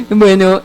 Bueno,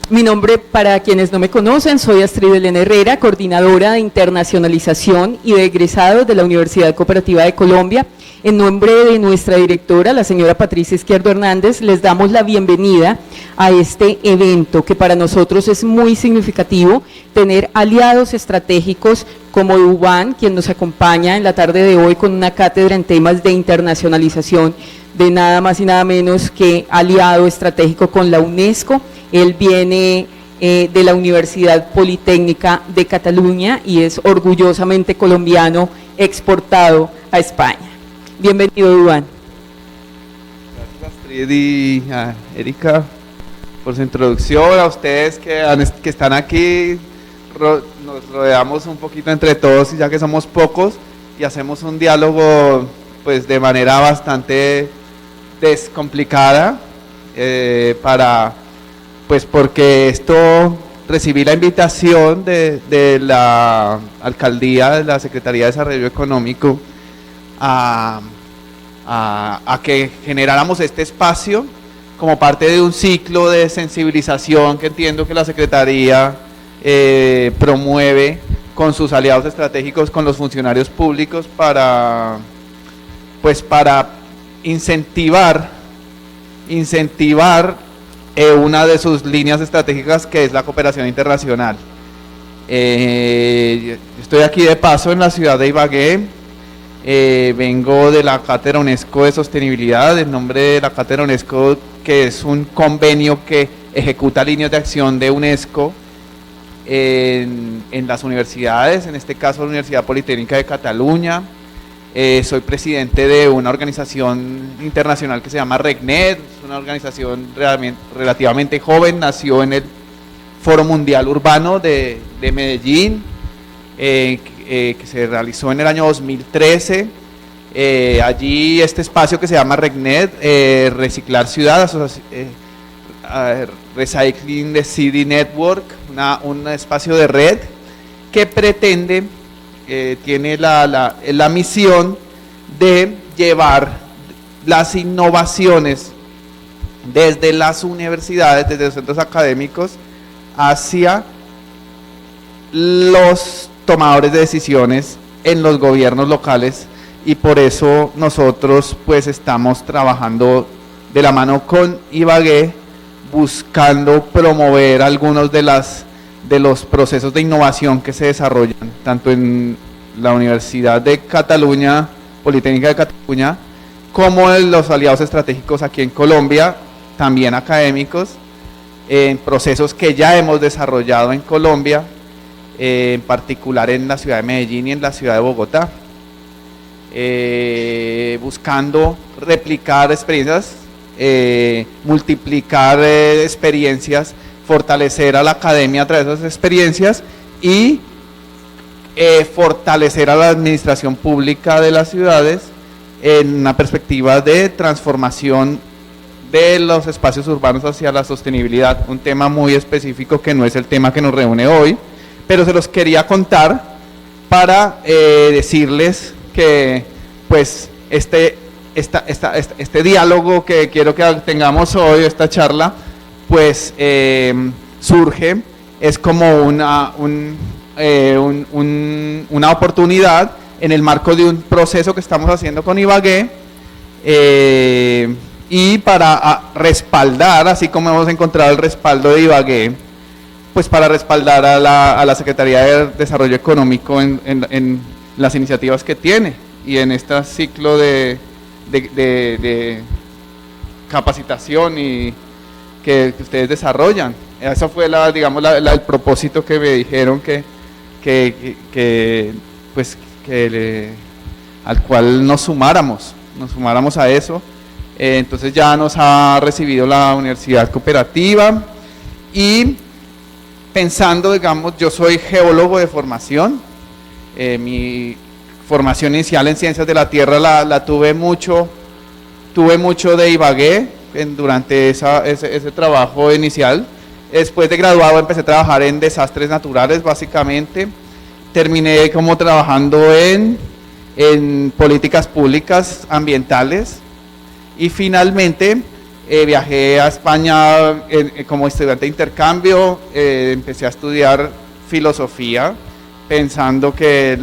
mi nombre, para quienes no me conocen, soy Astrid Elena Herrera, coordinadora de internacionalización y de egresados de la Universidad Cooperativa de Colombia. En nombre de nuestra directora, la señora Patricia Izquierdo Hernández, les damos la bienvenida a este evento que para nosotros es muy significativo, tener aliados estratégicos como Dubán, quien nos acompaña en la tarde de hoy con una cátedra en temas de internacionalización de nada más y nada menos que aliado estratégico con la UNESCO. Él viene de la Universidad Politécnica de Cataluña y es orgullosamente colombiano exportado a España. Bienvenido, Dubán. Gracias, Astrid y a Erika por su introducción. A ustedes que están aquí, nos rodeamos un poquito entre todos, ya que somos pocos, y hacemos un diálogo pues de manera bastante descomplicada porque recibí la invitación de la alcaldía, de la Secretaría de Desarrollo Económico a que generáramos este espacio como parte de un ciclo de sensibilización que entiendo que la Secretaría promueve con sus aliados estratégicos, con los funcionarios públicos para incentivar una de sus líneas estratégicas, que es la cooperación internacional. Estoy aquí de paso en la ciudad de Ibagué. Vengo de la Cátedra UNESCO de Sostenibilidad. El nombre de la Cátedra UNESCO, que es un convenio que ejecuta líneas de acción de UNESCO en las universidades, en este caso la Universidad Politécnica de Cataluña. Soy presidente de una organización internacional que se llama RECNET, es una organización relativamente joven, nació en el Foro Mundial Urbano de Medellín, que se realizó en el año 2013. Allí este espacio que se llama RECNET, Reciclar Ciudad, Recycling the City Network, un espacio de red que pretende, tiene la misión de llevar las innovaciones desde las universidades, desde los centros académicos, hacia los tomadores de decisiones en los gobiernos locales, y por eso nosotros pues estamos trabajando de la mano con Ibagué, buscando promover algunos de los procesos de innovación que se desarrollan tanto en la Universidad de Cataluña, Politécnica de Cataluña, como en los aliados estratégicos aquí en Colombia, también académicos, en procesos que ya hemos desarrollado en Colombia, en particular en la ciudad de Medellín y en la ciudad de Bogotá, buscando replicar experiencias, multiplicar experiencias, fortalecer a la academia a través de esas experiencias y fortalecer a la administración pública de las ciudades en una perspectiva de transformación de los espacios urbanos hacia la sostenibilidad, un tema muy específico que no es el tema que nos reúne hoy, pero se los quería contar para decirles que pues este diálogo que quiero que tengamos hoy, esta charla, pues surge, es como una oportunidad en el marco de un proceso que estamos haciendo con Ibagué, y para respaldar, así como hemos encontrado el respaldo de Ibagué, pues para respaldar a la Secretaría de Desarrollo Económico en las iniciativas que tiene y en este ciclo de capacitación y que ustedes desarrollan. Eso fue el propósito que me dijeron al cual nos sumáramos a eso. Entonces ya nos ha recibido la Universidad Cooperativa y pensando, yo soy geólogo de formación, mi formación inicial en ciencias de la tierra la tuve mucho de Ibagué durante ese trabajo inicial. Después de graduado empecé a trabajar en desastres naturales, básicamente. Terminé como trabajando en políticas públicas ambientales y finalmente viajé a España como estudiante de intercambio, empecé a estudiar filosofía, pensando que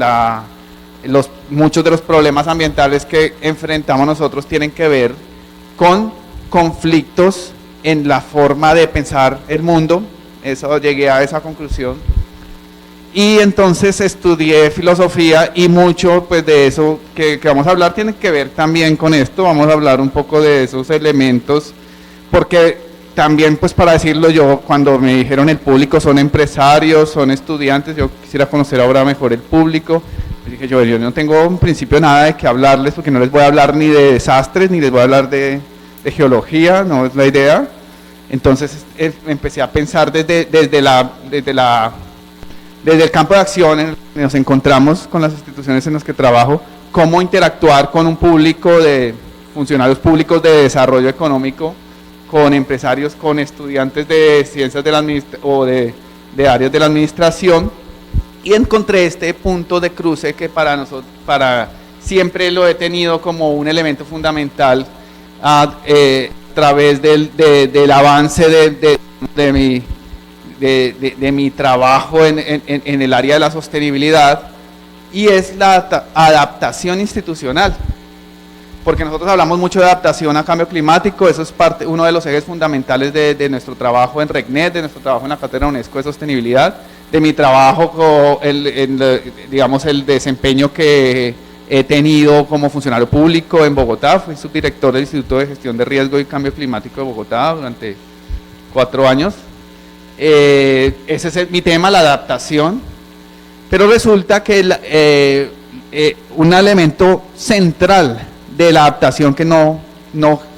muchos de los problemas ambientales que enfrentamos nosotros tienen que ver con conflictos en la forma de pensar el mundo. Llegué a esa conclusión. Y entonces estudié filosofía y mucho pues de eso que vamos a hablar tiene que ver también con esto. Vamos a hablar un poco de esos elementos, porque también pues para decirlo yo, cuando me dijeron el público son empresarios, son estudiantes, yo quisiera conocer ahora mejor el público. Dije yo no tengo en principio nada de qué hablarles, porque no les voy a hablar ni de desastres, ni les voy a hablar de geología, no es la idea. Entonces empecé a pensar desde el campo de acción en el que nos encontramos con las instituciones en las que trabajo, cómo interactuar con un público de funcionarios públicos de desarrollo económico, con empresarios, con estudiantes de ciencias o de áreas de la administración, y encontré este punto de cruce que para nosotros, siempre lo he tenido como un elemento fundamental a través del avance de mi trabajo en el área de la sostenibilidad, y es la adaptación institucional. Porque nosotros hablamos mucho de adaptación a cambio climático, eso es uno de los ejes fundamentales de nuestro trabajo en RECNET, de nuestro trabajo en la Cátedra UNESCO de Sostenibilidad, de mi trabajo, digamos el desempeño que he tenido como funcionario público en Bogotá. Fui subdirector del Instituto de Gestión de Riesgo y Cambio Climático de Bogotá durante 4 años. Ese es mi tema, la adaptación, pero resulta que un elemento central de la adaptación que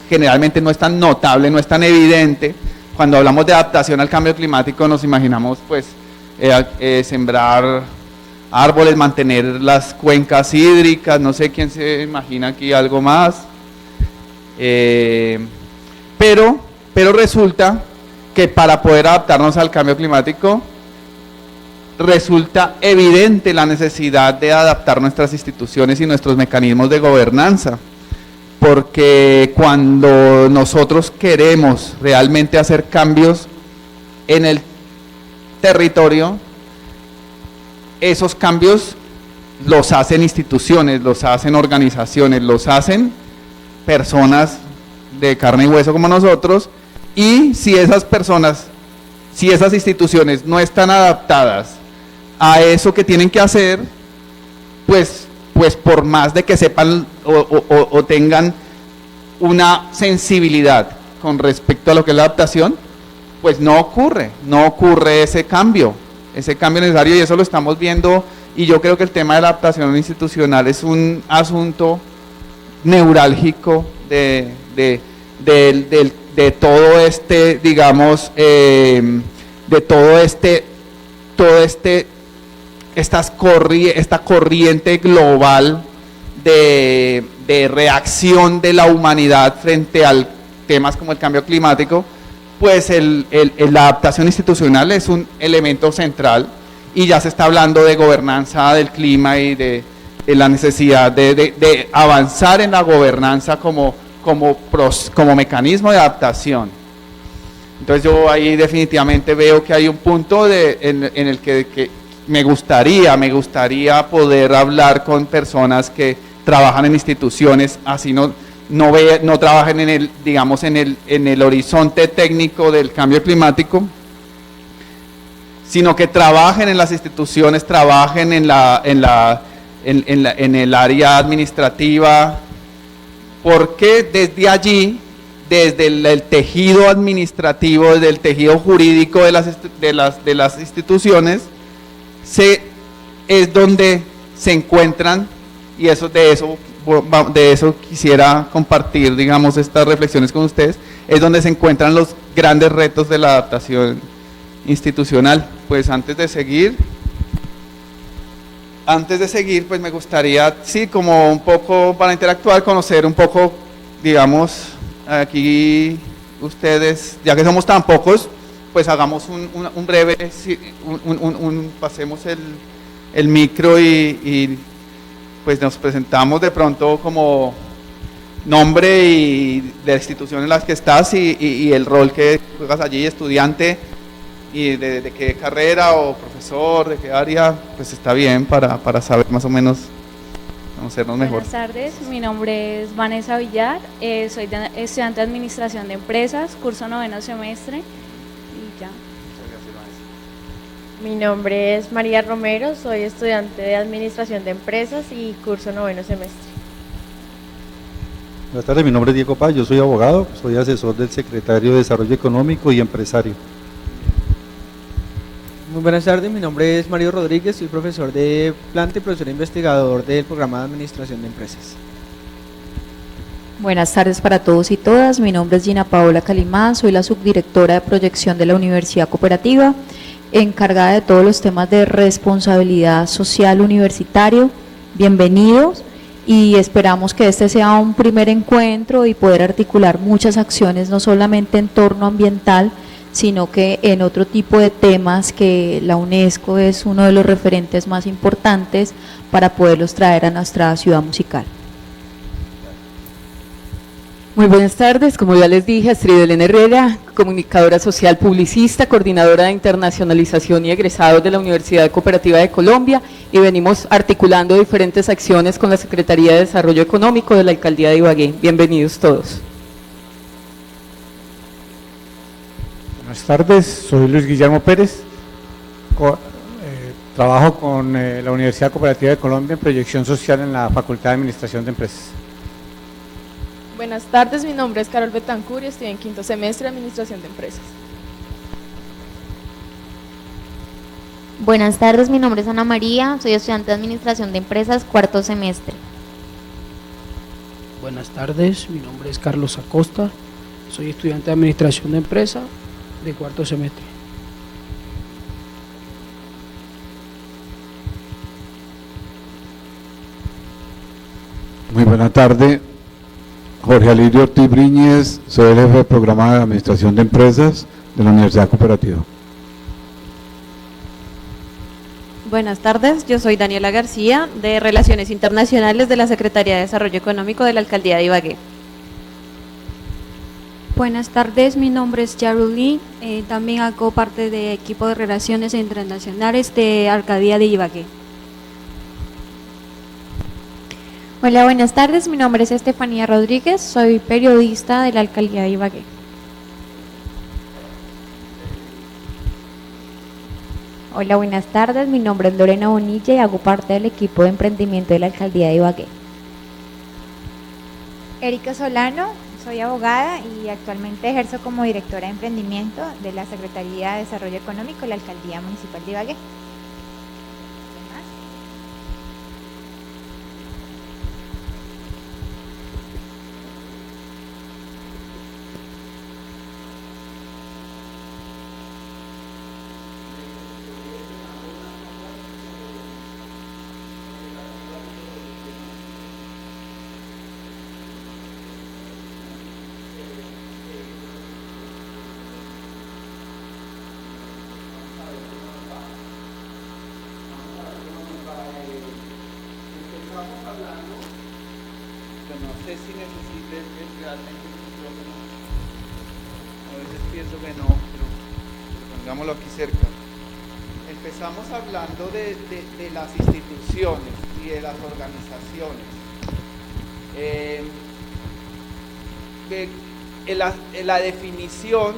generalmente no es tan notable, no es tan evidente, cuando hablamos de adaptación al cambio climático nos imaginamos pues sembrar árboles, mantener las cuencas hídricas, no sé quién se imagina aquí algo más, pero resulta que para poder adaptarnos al cambio climático resulta evidente la necesidad de adaptar nuestras instituciones y nuestros mecanismos de gobernanza, porque cuando nosotros queremos realmente hacer cambios en el territorio, esos cambios los hacen instituciones, los hacen organizaciones, los hacen personas de carne y hueso como nosotros, y si esas instituciones no están adaptadas a eso que tienen que hacer, pues por más de que sepan o tengan una sensibilidad con respecto a lo que es la adaptación, pues no ocurre ese cambio necesario, y eso lo estamos viendo. Y yo creo que el tema de la adaptación institucional es un asunto neurálgico de todo este, digamos, esta corriente global de reacción de la humanidad frente a temas como el cambio climático. Pues la adaptación institucional es un elemento central, y ya se está hablando de gobernanza del clima y de la necesidad de avanzar en la gobernanza como mecanismo de adaptación. Entonces yo ahí definitivamente veo que hay un punto en el que me gustaría poder hablar con personas que trabajan en instituciones, así no trabajen en el horizonte técnico del cambio climático, sino que trabajen en las instituciones, trabajen en el área administrativa, porque desde allí, desde el tejido administrativo, desde el tejido jurídico de las instituciones, es donde se encuentran, y de eso quisiera compartir, digamos, estas reflexiones con ustedes, es donde se encuentran los grandes retos de la adaptación institucional. Pues antes de seguir, pues me gustaría, sí, como un poco para interactuar, conocer un poco, digamos, aquí ustedes, ya que somos tan pocos, pues hagamos un breve, pasemos el micro y pues nos presentamos de pronto como nombre y de la institución en la que estás y el rol que juegas allí, estudiante, y de qué carrera o profesor, de qué área, pues está bien para saber más o menos conocernos mejor. Buenas tardes, mi nombre es Vanessa Villar, soy estudiante de Administración de Empresas, curso 9º semestre y ya. Mi nombre es María Romero, soy estudiante de Administración de Empresas y curso 9º semestre. Buenas tardes, mi nombre es Diego Paz, yo soy abogado, soy asesor del secretario de Desarrollo Económico y empresario. Muy buenas tardes, mi nombre es Mario Rodríguez, soy profesor de planta y profesor investigador del programa de Administración de Empresas. Buenas tardes para todos y todas, mi nombre es Gina Paola Calimán, soy la subdirectora de proyección de la Universidad Cooperativa, encargada de todos los temas de responsabilidad social universitario. Bienvenidos y esperamos que este sea un primer encuentro y poder articular muchas acciones, no solamente en torno ambiental, sino que en otro tipo de temas que la UNESCO es uno de los referentes más importantes para poderlos traer a nuestra ciudad musical. Muy buenas tardes, como ya les dije, Astrid Elena Herrera, comunicadora social, publicista, coordinadora de internacionalización y egresados de la Universidad Cooperativa de Colombia, y venimos articulando diferentes acciones con la Secretaría de Desarrollo Económico de la Alcaldía de Ibagué. Bienvenidos todos. Buenas tardes, soy Luis Guillermo Pérez, trabajo con la Universidad Cooperativa de Colombia en proyección social en la Facultad de Administración de Empresas. Buenas tardes, mi nombre es Carol Betancur y estoy en 5º semestre de Administración de Empresas. Buenas tardes, mi nombre es Ana María, soy estudiante de Administración de Empresas, 4º semestre. Buenas tardes, mi nombre es Carlos Acosta, soy estudiante de Administración de Empresas de 4º semestre. Muy buena tarde, Jorge Alirio Ortiz Briñez, soy el jefe de programa de Administración de Empresas de la Universidad Cooperativa. Buenas tardes, yo soy Daniela García, de Relaciones Internacionales de la Secretaría de Desarrollo Económico de la Alcaldía de Ibagué. Buenas tardes, mi nombre es Yaruli, también hago parte del equipo de Relaciones Internacionales de Alcaldía de Ibagué. Hola, buenas tardes, mi nombre es Estefanía Rodríguez, soy periodista de la Alcaldía de Ibagué. Hola, buenas tardes, mi nombre es Lorena Bonilla y hago parte del equipo de emprendimiento de la Alcaldía de Ibagué. Erika Solano, soy abogada y actualmente ejerzo como directora de emprendimiento de la Secretaría de Desarrollo Económico de la Alcaldía Municipal de Ibagué. No sé si necesites realmente un micrófono. A veces pienso que no, pero pongámoslo aquí cerca. Empezamos hablando de las instituciones y de las organizaciones. La definición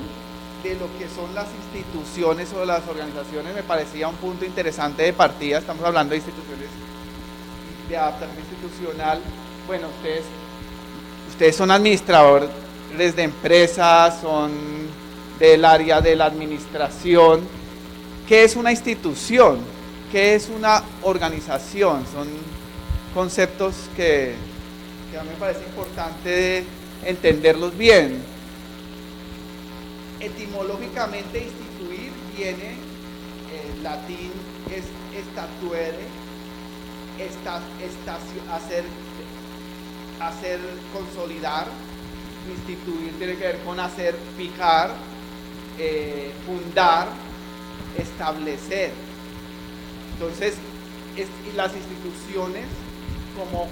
de lo que son las instituciones o las organizaciones me parecía un punto interesante de partida. Estamos hablando de instituciones de adaptación institucional. Bueno, ustedes son administradores de empresas, son del área de la administración. ¿Qué es una institución? ¿Qué es una organización? Son conceptos que a mí me parece importante entenderlos bien. Etimológicamente, instituir viene, en latín es statuere, hacer consolidar. Instituir tiene que ver con hacer, fijar, fundar, establecer. Entonces, las instituciones como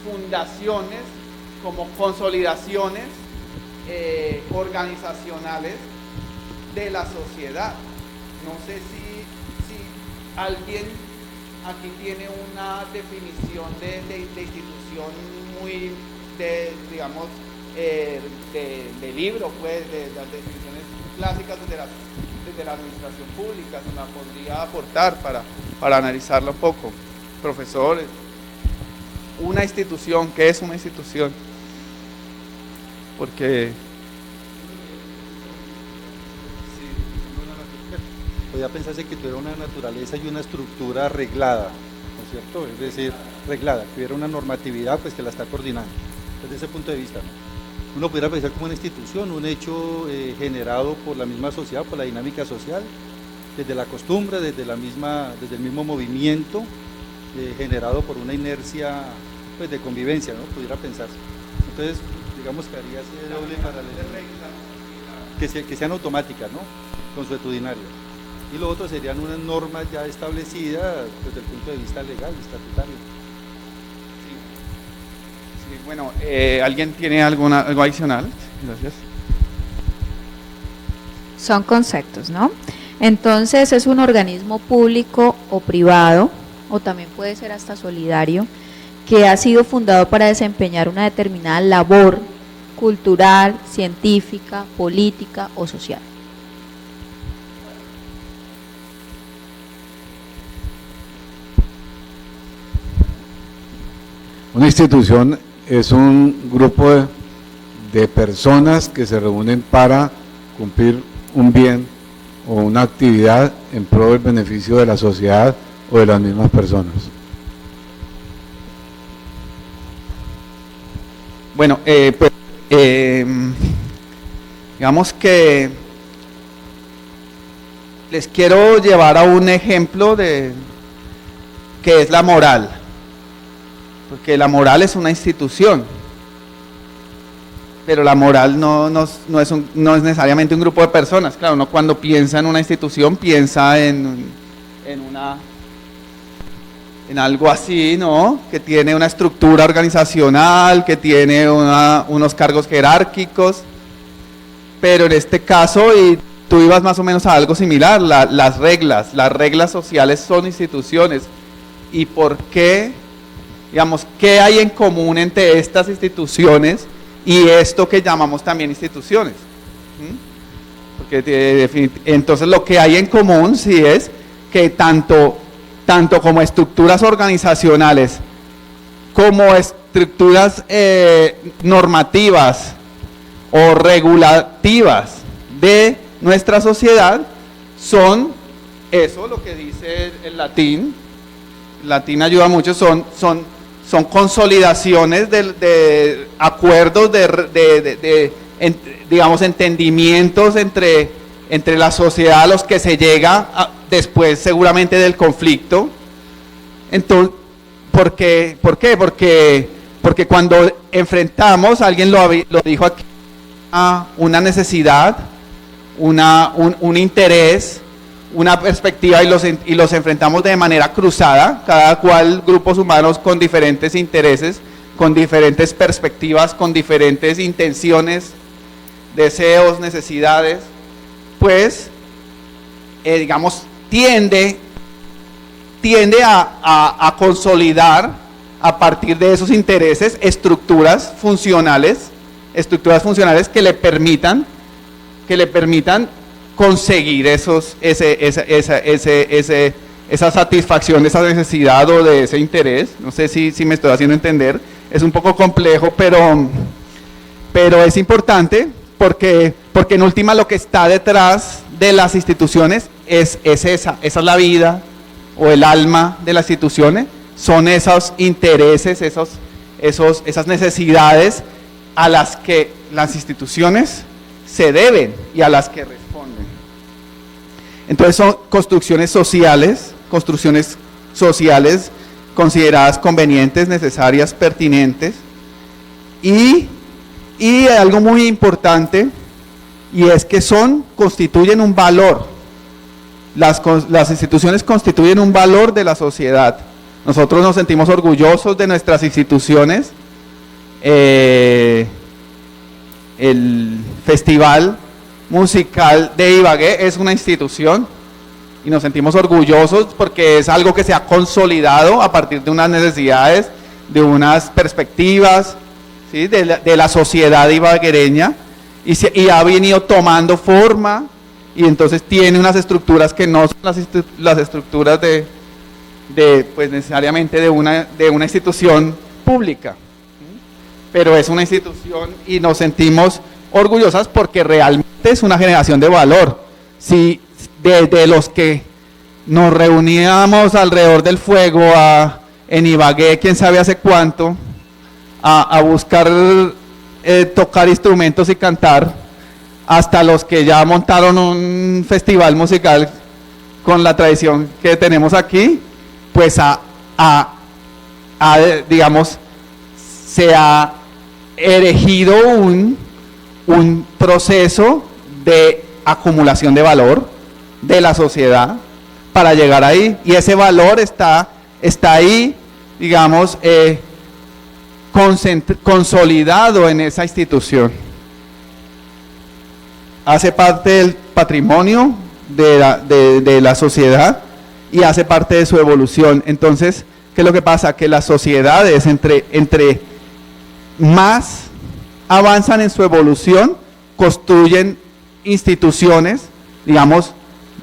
fundaciones como consolidaciones organizacionales de la sociedad. No sé si alguien aquí tiene una definición de institución muy, digamos, de libro, pues, de las definiciones clásicas desde la administración pública, se la podría aportar para analizarla un poco. Profesores, una institución, ¿qué es una institución? Porque podría pensarse que tuviera una naturaleza y una estructura arreglada, ¿no es cierto? Es decir, reglada, que hubiera una normatividad pues que la está coordinando. Desde ese punto de vista, ¿no? Uno pudiera pensar como una institución, un hecho generado por la misma sociedad, por la dinámica social, desde la costumbre, desde el mismo movimiento, generado por una inercia pues, de convivencia, ¿no? Pudiera pensarse. Entonces, digamos que haría ese doble paralelo, que sean automáticas, ¿no? Consuetudinarias. Y lo otro serían unas normas ya establecidas desde el punto de vista legal, estatutario. Sí, bueno, ¿alguien tiene algo adicional? Gracias. Son conceptos, ¿no? Entonces es un organismo público o privado, o también puede ser hasta solidario, que ha sido fundado para desempeñar una determinada labor cultural, científica, política o social. Una institución es un grupo de personas que se reúnen para cumplir un bien o una actividad en pro del beneficio de la sociedad o de las mismas personas. Bueno, pues digamos que les quiero llevar a un ejemplo de que es la moral, porque la moral es una institución, pero la moral no es necesariamente un grupo de personas. Claro, uno cuando piensa en una institución piensa en algo así, ¿no? Que tiene una estructura organizacional, que tiene unos cargos jerárquicos, pero en este caso, y tú ibas más o menos a algo similar, las reglas sociales son instituciones. ¿Y por qué? Digamos, ¿qué hay en común entre estas instituciones y esto que llamamos también instituciones? Porque entonces lo que hay en común sí es que tanto como estructuras organizacionales como estructuras normativas o regulativas de nuestra sociedad son eso, lo que dice el latín. El latín ayuda mucho, son consolidaciones de acuerdos, digamos, entendimientos entre la sociedad a los que se llega después seguramente del conflicto. Entonces, ¿por qué? Porque cuando enfrentamos, alguien lo dijo aquí, a una necesidad, un interés, una perspectiva y los enfrentamos de manera cruzada, cada cual, grupos humanos con diferentes intereses, con diferentes perspectivas, con diferentes intenciones, deseos, necesidades, pues, digamos, tiende a consolidar a partir de esos intereses estructuras funcionales que le permitan conseguir esa satisfacción de esa necesidad o de ese interés. No sé si me estoy haciendo entender, es un poco complejo, pero es importante porque en última lo que está detrás de las instituciones es esa es la vida o el alma de las instituciones, son esos intereses, esas necesidades a las que las instituciones se deben y a las que responden. Entonces son construcciones sociales consideradas convenientes, necesarias, pertinentes, y algo muy importante, y es que constituyen un valor. Las instituciones constituyen un valor de la sociedad. Nosotros nos sentimos orgullosos de nuestras instituciones el Festival Musical de Ibagué es una institución y nos sentimos orgullosos porque es algo que se ha consolidado a partir de unas necesidades, de unas perspectivas, ¿sí?, de la sociedad ibaguereña, y ha venido tomando forma, y entonces tiene unas estructuras que no son las estructuras pues necesariamente de una institución pública, pero es una institución y nos sentimos orgullosas porque realmente es una generación de valor. Si de los que nos reuníamos alrededor del fuego en Ibagué, quién sabe hace cuánto, a buscar tocar instrumentos y cantar, hasta los que ya montaron un festival musical con la tradición que tenemos aquí, pues digamos, se ha erigido un proceso de acumulación de valor de la sociedad para llegar ahí, y ese valor está ahí, digamos, consolidado en esa institución. Hace parte del patrimonio de la sociedad y hace parte de su evolución. Entonces, ¿qué es lo que pasa? Que las sociedades entre más avanzan en su evolución, construyen instituciones, digamos,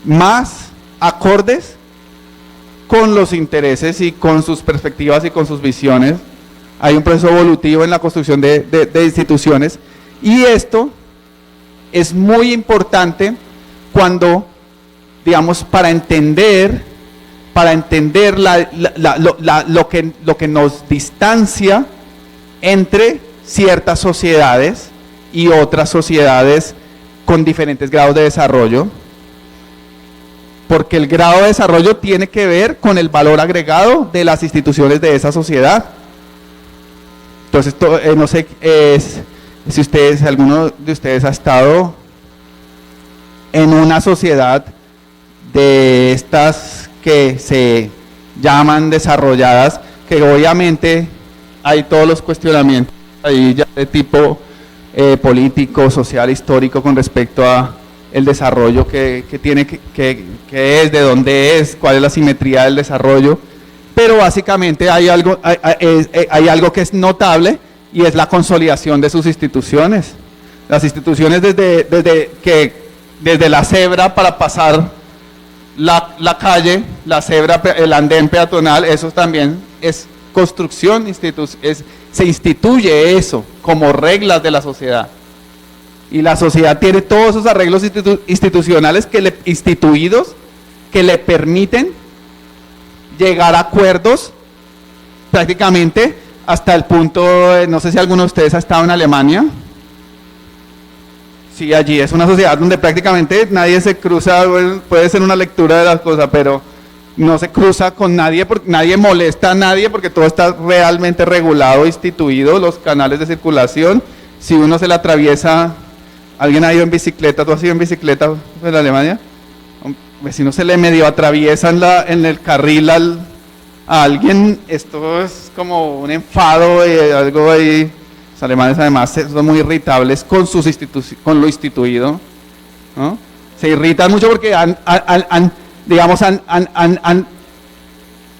más acordes con los intereses y con sus perspectivas y con sus visiones. Hay un proceso evolutivo en la construcción de instituciones, y esto es muy importante cuando, digamos, para entender lo que nos distancia entre ciertas sociedades y otras sociedades con diferentes grados de desarrollo, porque el grado de desarrollo tiene que ver con el valor agregado de las instituciones de esa sociedad. Entonces, no sé si alguno de ustedes ha estado en una sociedad de estas que se llaman desarrolladas, que obviamente hay todos los cuestionamientos ahí ya de tipo político, social, histórico con respecto a el desarrollo que tiene, que es, de dónde es, cuál es la simetría del desarrollo, pero básicamente hay algo que es notable, y es la consolidación de sus instituciones. Las instituciones desde la cebra para pasar la calle, la cebra, el andén peatonal, eso también es construcción, se instituye eso como reglas de la sociedad. Y la sociedad tiene todos esos arreglos institucionales instituidos que le permiten llegar a acuerdos prácticamente hasta el punto, no sé si alguno de ustedes ha estado en Alemania. Sí, allí es una sociedad donde prácticamente nadie se cruza, bueno, puede ser una lectura de las cosas, pero no se cruza con nadie, porque nadie molesta a nadie, porque todo está realmente regulado, instituido, los canales de circulación. Si uno se le atraviesa, ¿alguien ha ido en bicicleta? ¿Tú has ido en bicicleta en Alemania? Un vecino se le medio atraviesa en el carril a alguien, esto es como un enfado, algo ahí. Los alemanes además son muy irritables con lo instituido, ¿no? Se irritan mucho porque han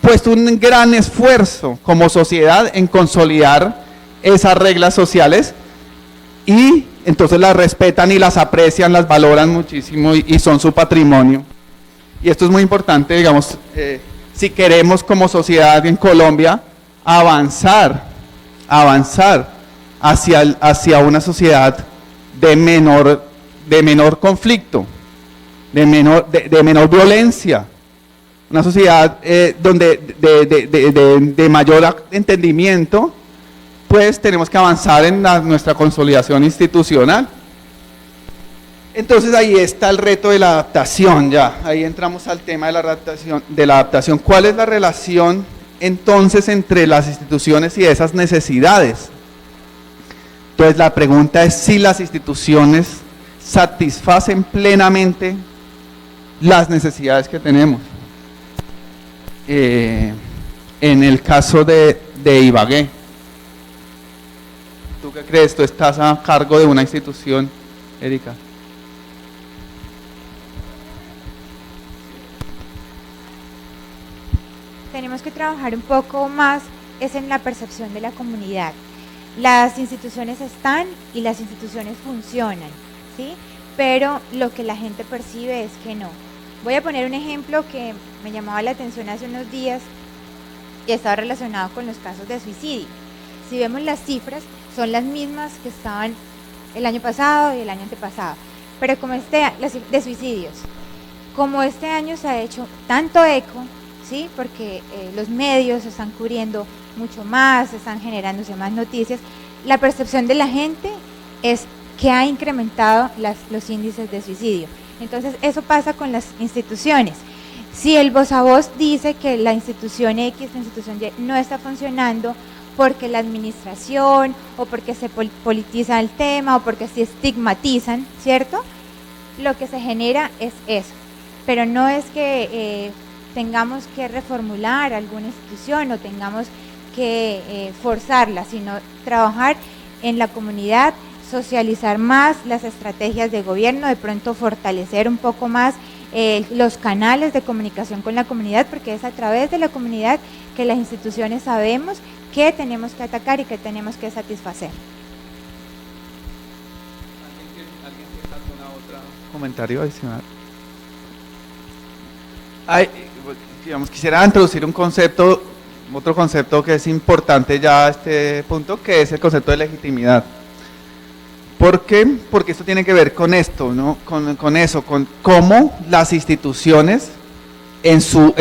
puesto un gran esfuerzo como sociedad en consolidar esas reglas sociales, y entonces las respetan y las aprecian, las valoran muchísimo y son su patrimonio. Y esto es muy importante, digamos, si queremos como sociedad en Colombia avanzar hacia una sociedad de menor conflicto, de menor violencia, una sociedad donde de mayor entendimiento, pues tenemos que avanzar en nuestra consolidación institucional. Entonces ahí está el reto de la adaptación, ya, ahí entramos al tema de la adaptación. ¿Cuál es la relación entonces entre las instituciones y esas necesidades? Entonces la pregunta es si las instituciones satisfacen plenamente las necesidades que tenemos. En el caso de Ibagué, crees? Tú estás a cargo de una institución, Erika. Tenemos que trabajar un poco más es en la percepción de la comunidad. Las instituciones están y las instituciones funcionan, ¿sí? Pero lo que la gente percibe es que no. Voy a poner un ejemplo que me llamaba la atención hace unos días y estaba relacionado con los casos de suicidio. Si vemos las cifras, son las mismas que estaban el año pasado y el año antepasado, pero como de suicidios, como este año se ha hecho tanto eco, ¿sí? Porque los medios están cubriendo mucho más, están generándose más noticias, la percepción de la gente es que ha incrementado los índices de suicidio. Entonces eso pasa con las instituciones. Si el voz a voz dice que la institución X, la institución Y no está funcionando porque la administración o porque se politiza el tema o porque se estigmatizan, ¿cierto? Lo que se genera es eso, pero no es que tengamos que reformular alguna institución o tengamos que forzarla, sino trabajar en la comunidad, socializar más las estrategias de gobierno, de pronto fortalecer un poco más los canales de comunicación con la comunidad, porque es a través de la comunidad que las instituciones sabemos qué tenemos que atacar y qué tenemos que satisfacer. ¿Alguien tiene alguna otra comentario adicional? Digamos, quisiera introducir otro concepto que es importante ya a este punto, que es el concepto de legitimidad. ¿Por qué? Porque esto tiene que ver con esto, ¿no? Con eso, con cómo las instituciones en su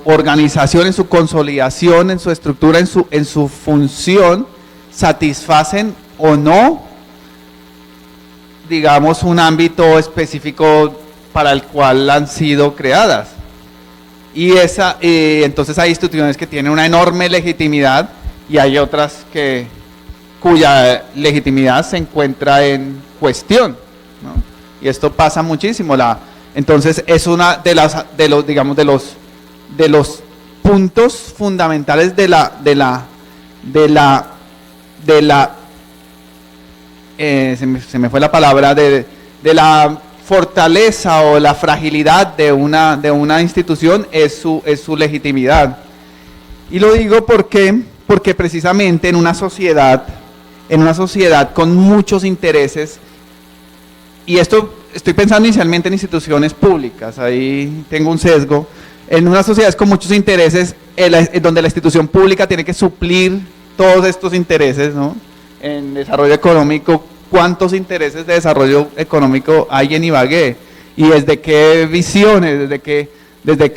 organización, en su consolidación, en su estructura, en su función, satisfacen o no, digamos, un ámbito específico para el cual han sido creadas. Y entonces hay instituciones que tienen una enorme legitimidad y hay otras cuya legitimidad se encuentra en cuestión, ¿no? Y esto pasa muchísimo. Entonces es una de los puntos fundamentales de la fortaleza o la fragilidad de una institución es su legitimidad. Y lo digo porque precisamente en una sociedad con muchos intereses, y esto estoy pensando inicialmente en instituciones públicas, ahí tengo un sesgo, en unas sociedades con muchos intereses, donde la institución pública tiene que suplir todos estos intereses, ¿no? En desarrollo económico, ¿cuántos intereses de desarrollo económico hay en Ibagué? ¿Y desde qué visiones, desde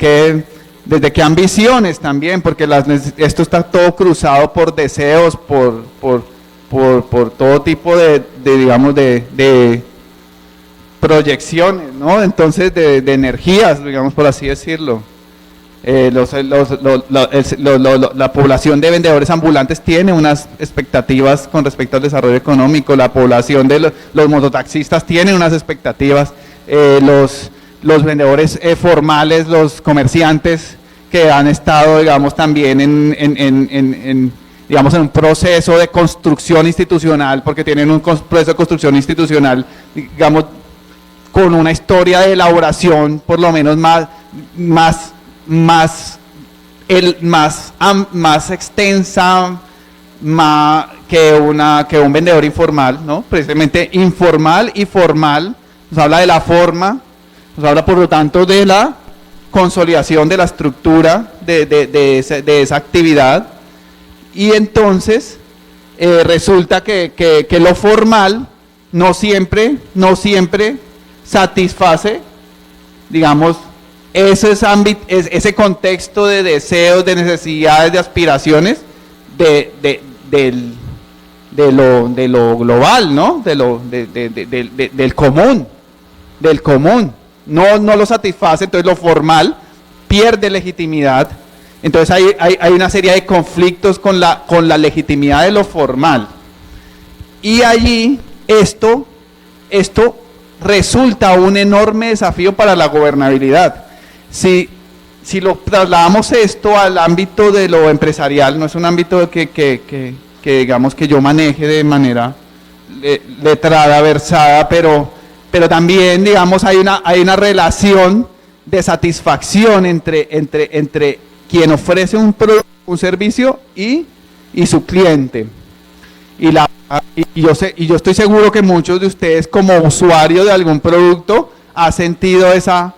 qué ambiciones también? Porque esto está todo cruzado por deseos, por todo tipo de proyecciones, ¿no? Entonces de energías, digamos, por así decirlo. La población de vendedores ambulantes tiene unas expectativas con respecto al desarrollo económico, la población de los mototaxistas tiene unas expectativas, los vendedores formales, los comerciantes que han estado, digamos, también en un proceso de construcción institucional, porque tienen un proceso de construcción institucional, digamos, con una historia de elaboración por lo menos más extensa que un vendedor informal, ¿no? Precisamente informal y formal, nos habla de la forma, nos habla por lo tanto de la consolidación de la estructura de esa actividad, y entonces resulta que lo formal no siempre satisface, digamos, ese contexto de deseos, de necesidades, de aspiraciones de lo global, ¿no? Del común, no lo satisface. Entonces lo formal pierde legitimidad. Entonces hay una serie de conflictos con la legitimidad de lo formal, y allí esto resulta un enorme desafío para la gobernabilidad. Si lo trasladamos esto al ámbito de lo empresarial, no es un ámbito que digamos que yo maneje de manera letrada, versada, pero también, digamos, hay una relación de satisfacción entre quien ofrece un servicio y su cliente. Y yo estoy seguro que muchos de ustedes, como usuario de algún producto, ha sentido ese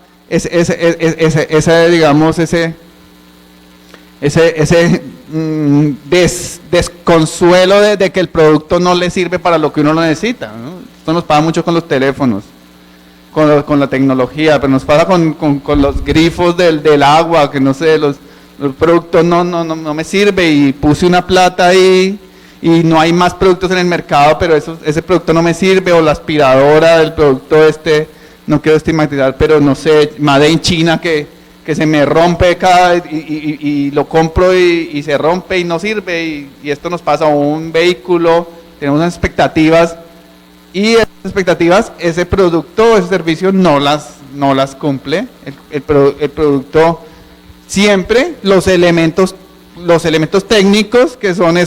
desconsuelo de que el producto no le sirve para lo que uno lo necesita, ¿no? Esto nos pasa mucho con los teléfonos, con la tecnología, pero nos pasa con los grifos del agua, que no sé, los productos no me sirve y puse una plata ahí y no hay más productos en el mercado, pero ese producto no me sirve, o la aspiradora del producto no quiero estigmatizar, pero no sé, made in China que se me rompe y lo compro y se rompe y no sirve, y esto nos pasa a un vehículo, tenemos unas expectativas, y esas expectativas, ese producto, ese servicio no las cumple. El producto siempre, los elementos técnicos, que son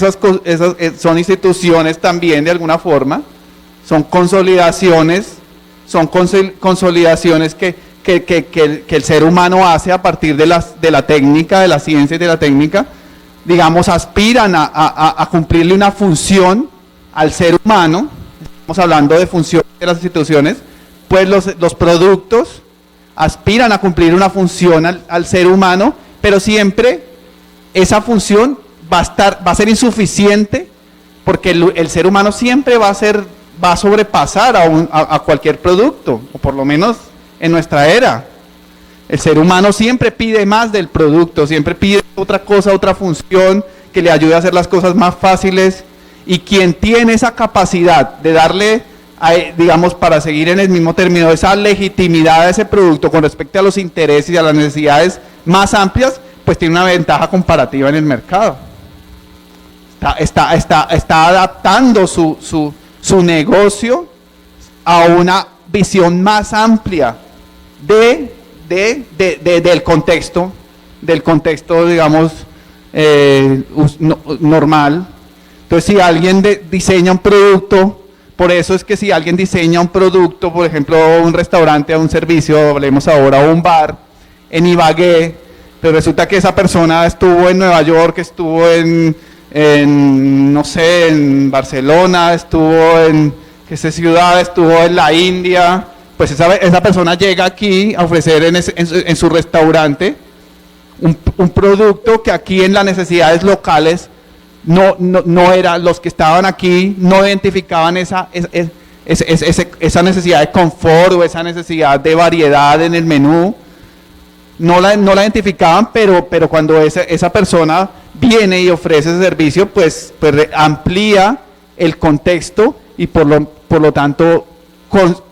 son instituciones también de alguna forma, son consolidaciones que el ser humano hace a partir de la técnica, de la ciencia y de la técnica, digamos, aspiran a cumplirle una función al ser humano. Estamos hablando de funciones de las instituciones, pues los productos aspiran a cumplir una función al ser humano, pero siempre esa función va a ser insuficiente, porque el ser humano siempre va a sobrepasar a cualquier producto, o por lo menos en nuestra era. El ser humano siempre pide más del producto, siempre pide otra cosa, otra función que le ayude a hacer las cosas más fáciles, y quien tiene esa capacidad de darle, digamos, para seguir en el mismo término, esa legitimidad a ese producto con respecto a los intereses y a las necesidades más amplias, pues tiene una ventaja comparativa en el mercado. Está adaptando su negocio a una visión más amplia del contexto, digamos, normal. Entonces, si alguien diseña un producto, por eso es que si alguien diseña un producto, por ejemplo, un restaurante o un servicio, hablemos ahora, o un bar en Ibagué, pero resulta que esa persona estuvo en Nueva York, estuvo no sé, en Barcelona, estuvo en qué ciudad, estuvo en la India, pues esa persona llega aquí a ofrecer en su restaurante un producto que aquí en las necesidades locales no era, los que estaban aquí no identificaban esa necesidad de confort o esa necesidad de variedad en el menú, no la identificaban, pero cuando esa persona viene y ofrece ese servicio, pues amplía el contexto y por lo tanto,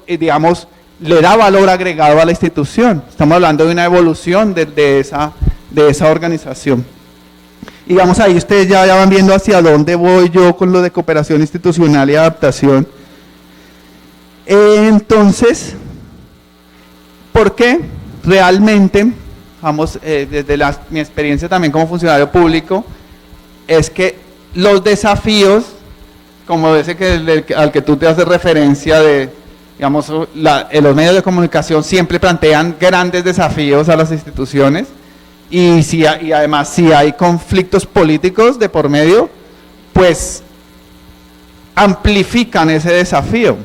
digamos, le da valor agregado a la institución. Estamos hablando de una evolución de esa organización. Y vamos ahí, ustedes ya van viendo hacia dónde voy yo con lo de cooperación institucional y adaptación. Entonces, ¿por qué realmente, vamos, desde mi experiencia también como funcionario público, es que los desafíos, como ese al que tú te haces referencia digamos, los medios de comunicación siempre plantean grandes desafíos a las instituciones, y además si hay conflictos políticos de por medio, pues amplifican ese desafío.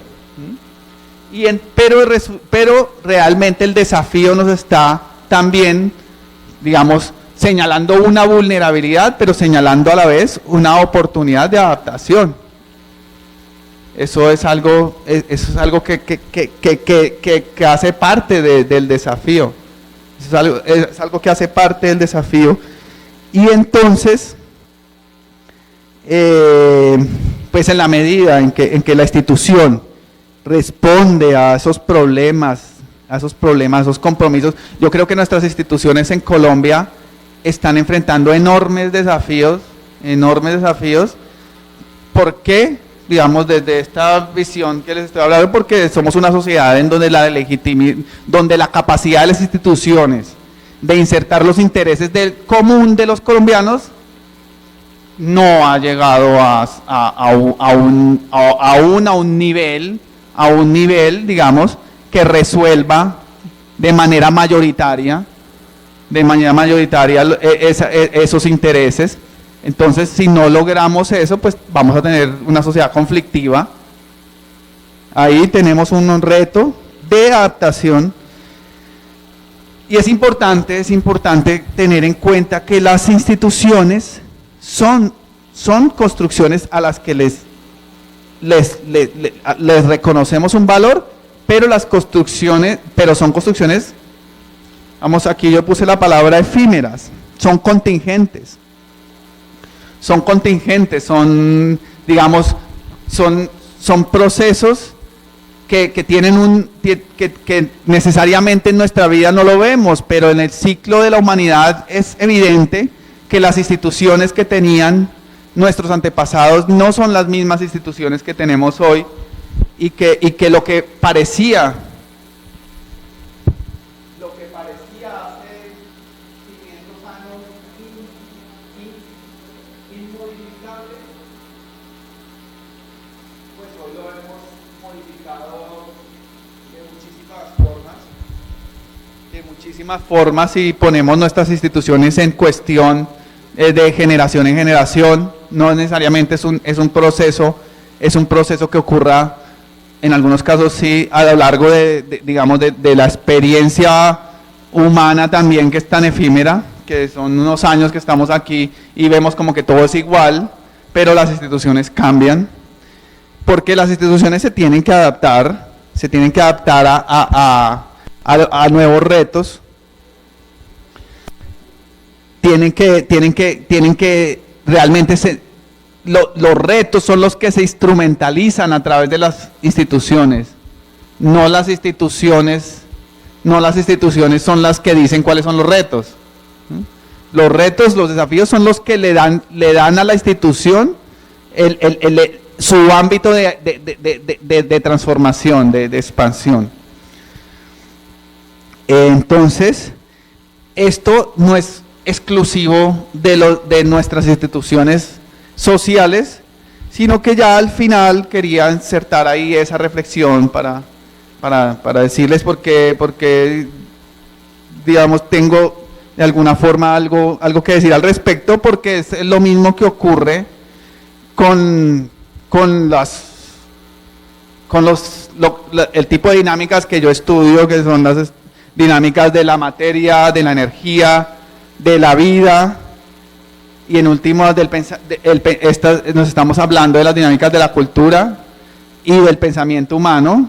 Pero realmente el desafío nos está también, digamos, señalando una vulnerabilidad, pero señalando a la vez una oportunidad de adaptación. Eso es algo que hace parte del desafío. Es algo que hace parte del desafío. Y entonces, pues en la medida en que la institución responde a esos problemas, a esos compromisos, yo creo que nuestras instituciones en Colombia están enfrentando enormes desafíos. ¿Por qué? Digamos, desde esta visión que les estoy hablando, porque somos una sociedad en donde donde la capacidad de las instituciones de insertar los intereses del común de los colombianos no ha llegado a un nivel, digamos, que resuelva de manera mayoritaria esos intereses. Entonces, si no logramos eso, pues vamos a tener una sociedad conflictiva. Ahí tenemos un reto de adaptación. Y es importante tener en cuenta que las instituciones son construcciones a las que les reconocemos un valor, pero son construcciones, vamos, aquí yo puse la palabra efímeras, son contingentes, digamos, son procesos que tienen que necesariamente en nuestra vida no lo vemos, pero en el ciclo de la humanidad es evidente que las instituciones que tenían nuestros antepasados no son las mismas instituciones que tenemos hoy, y que lo que parecía hace 500 años inmodificable, pues hoy lo hemos modificado de muchísimas formas y ponemos nuestras instituciones en cuestión de generación en generación. No necesariamente es un proceso que ocurra, en algunos casos sí, a lo largo de la experiencia humana también, que es tan efímera, que son unos años que estamos aquí y vemos como que todo es igual, pero las instituciones cambian, porque las instituciones se tienen que adaptar a nuevos retos. Tienen que realmente los retos son los que se instrumentalizan a través de las instituciones, no las instituciones son las que dicen cuáles son los retos. Los retos, los desafíos son los que le dan a la institución su ámbito de transformación, de expansión. Entonces, esto no es exclusivo de nuestras instituciones sociales, sino que ya al final quería insertar ahí esa reflexión para decirles porque digamos, tengo de alguna forma algo que decir al respecto, porque es lo mismo que ocurre con el tipo de dinámicas que yo estudio, que son las dinámicas de la materia, de la energía, de la vida, y en último nos estamos hablando de las dinámicas de la cultura y del pensamiento humano,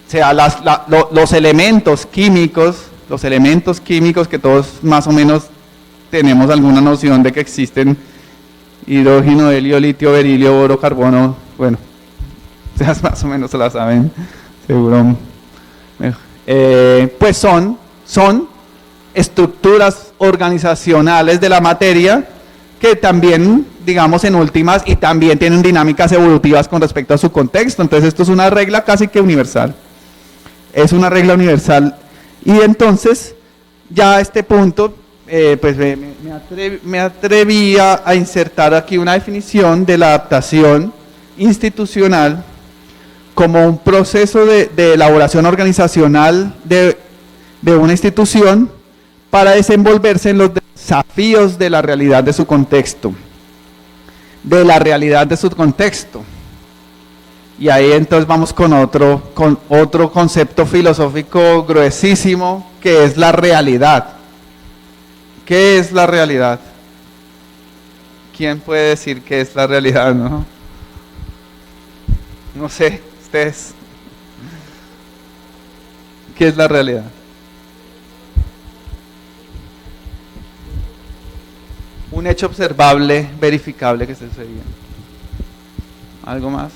o sea, los elementos químicos que todos más o menos tenemos alguna noción de que existen: hidrógeno, helio, litio, berilio, oro, carbono. Bueno, ustedes más o menos se la saben, seguro. Pues son estructuras organizacionales de la materia que también, digamos, en últimas, y también tienen dinámicas evolutivas con respecto a su contexto. Entonces esto es una regla casi que universal. Es una regla universal. Y entonces, ya a este punto, pues me atreví a insertar aquí una definición de la adaptación institucional como un proceso de elaboración organizacional de una institución para desenvolverse en los desafíos de la realidad de su contexto. Y ahí entonces vamos con otro concepto filosófico gruesísimo, que es la realidad. ¿Qué es la realidad? ¿Quién puede decir qué es la realidad, no? No sé, ustedes. ¿Qué es la realidad? Un hecho observable, verificable que esté sucediendo. ¿Algo más?